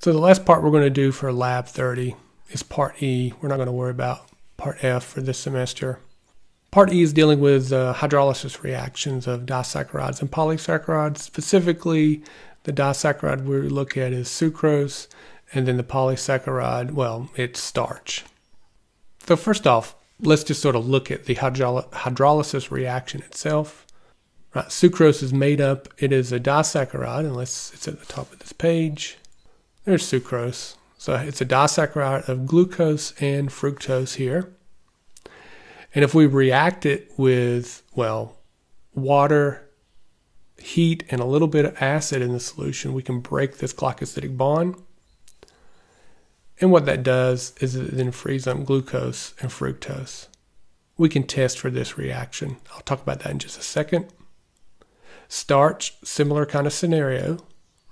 So the last part we're going to do for Lab 30 is Part E. We're not going to worry about Part F for this semester. Part E is dealing with hydrolysis reactions of disaccharides and polysaccharides. Specifically, the disaccharide we look at is sucrose, and then the polysaccharide, well, it's starch. So first off, let's just sort of look at the hydrolysis reaction itself. Right, sucrose is made up, it is a disaccharide, unless it's at the top of this page. There's sucrose. So it's a disaccharide of glucose and fructose here. And if we react it with, well, water, heat, and a little bit of acid in the solution, we can break this glycosidic bond. And what that does is it then frees up glucose and fructose. We can test for this reaction. I'll talk about that in just a second. Starch, similar kind of scenario.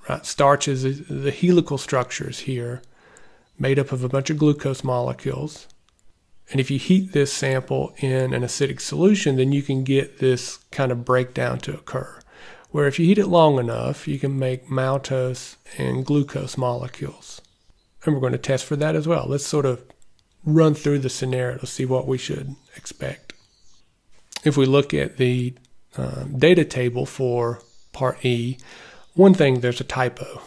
Right? Starch is the helical structures here, made up of a bunch of glucose molecules. And if you heat this sample in an acidic solution, then you can get this kind of breakdown to occur. Where if you heat it long enough, you can make maltose and glucose molecules. And we're going to test for that as well. Let's sort of run through the scenario to see what we should expect. If we look at the data table for Part E, one thing, there's a typo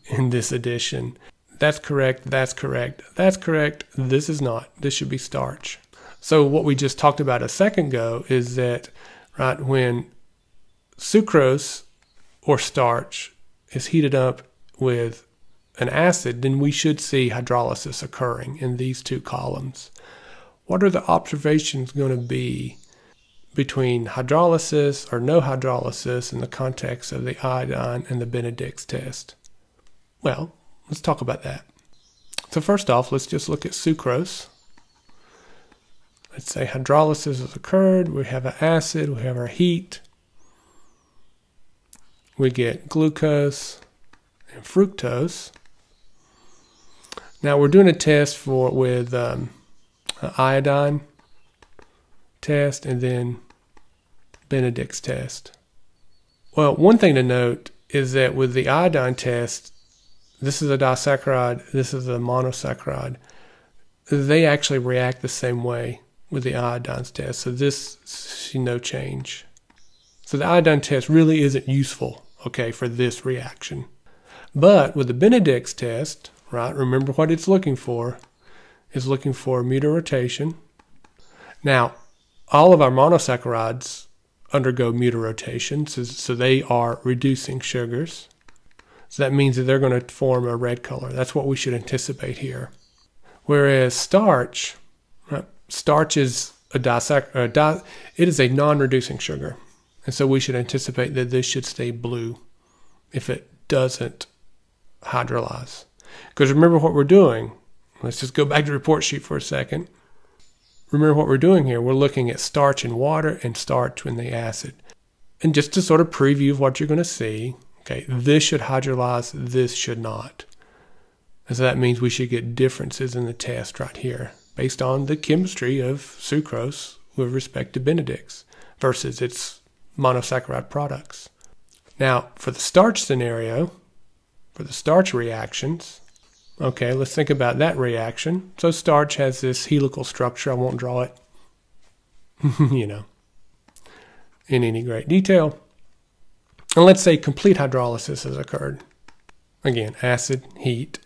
in this edition. That's correct, that's correct, that's correct, this is not. This should be starch. So what we just talked about a second ago is that, right, when sucrose or starch is heated up with an acid, then we should see hydrolysis occurring in these two columns. What are the observations going to be between hydrolysis or no hydrolysis in the context of the iodine and the Benedict's test? Well, let's talk about that. So first off, let's just look at sucrose. Let's say hydrolysis has occurred. We have an acid, we have our heat. We get glucose and fructose. Now we're doing a test with iodine test and then Benedict's test. Well, one thing to note is that with the iodine test, this is a disaccharide, this is a monosaccharide. They actually react the same way with the iodine test, so this see no change. So the iodine test really isn't useful, okay, for this reaction. But with the Benedict's test, right, remember what it's looking for. It's looking for mutarotation. Now, all of our monosaccharides undergo mutarotation, so they are reducing sugars. So that means that they're going to form a red color. That's what we should anticipate here. Whereas starch, right, starch is it is a non-reducing sugar. And so we should anticipate that this should stay blue if it doesn't hydrolyze. Because remember what we're doing. Let's just go back to the report sheet for a second. Remember what we're doing here. We're looking at starch in water and starch in the acid. And just to sort of preview what you're going to see, okay, this should hydrolyze, this should not. And so that means we should get differences in the test right here based on the chemistry of sucrose with respect to Benedict's versus its monosaccharide products. Now, for the starch scenario, for the starch reactions, okay, let's think about that reaction. So starch has this helical structure. I won't draw it, you know, in any great detail. And let's say complete hydrolysis has occurred. Again, acid, heat.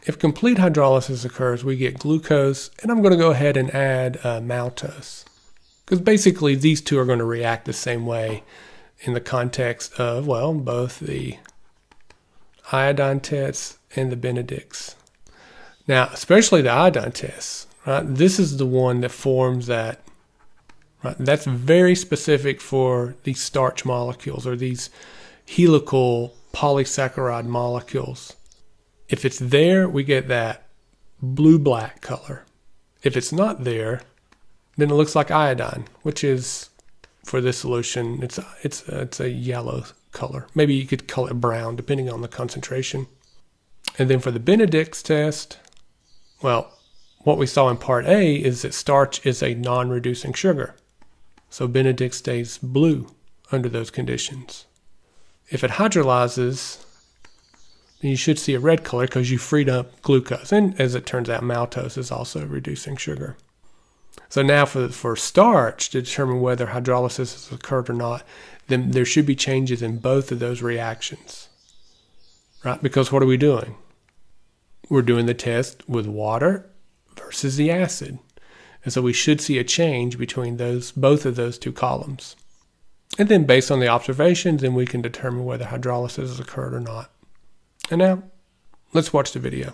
If complete hydrolysis occurs, we get glucose, and I'm going to go ahead and add maltose. Because basically these two are going to react the same way in the context of, well, both the iodine tests and the Benedict's. Now, especially the iodine tests, right? This is the one that forms that, right? That's very specific for these starch molecules or these helical polysaccharide molecules. If it's there, we get that blue-black color. If it's not there, then it looks like iodine, which is, for this solution, it's a yellow color. Maybe you could call it brown, depending on the concentration. And then for the Benedict's test, well, what we saw in Part A is that starch is a non-reducing sugar. So Benedict stays blue under those conditions. If it hydrolyzes, then you should see a red color because you freed up glucose. And as it turns out, maltose is also reducing sugar. So now for starch, to determine whether hydrolysis has occurred or not, then there should be changes in both of those reactions, right? Because what are we doing? We're doing the test with water versus the acid. And so we should see a change between both of those two columns. And then based on the observations, then we can determine whether hydrolysis has occurred or not. And now, let's watch the video.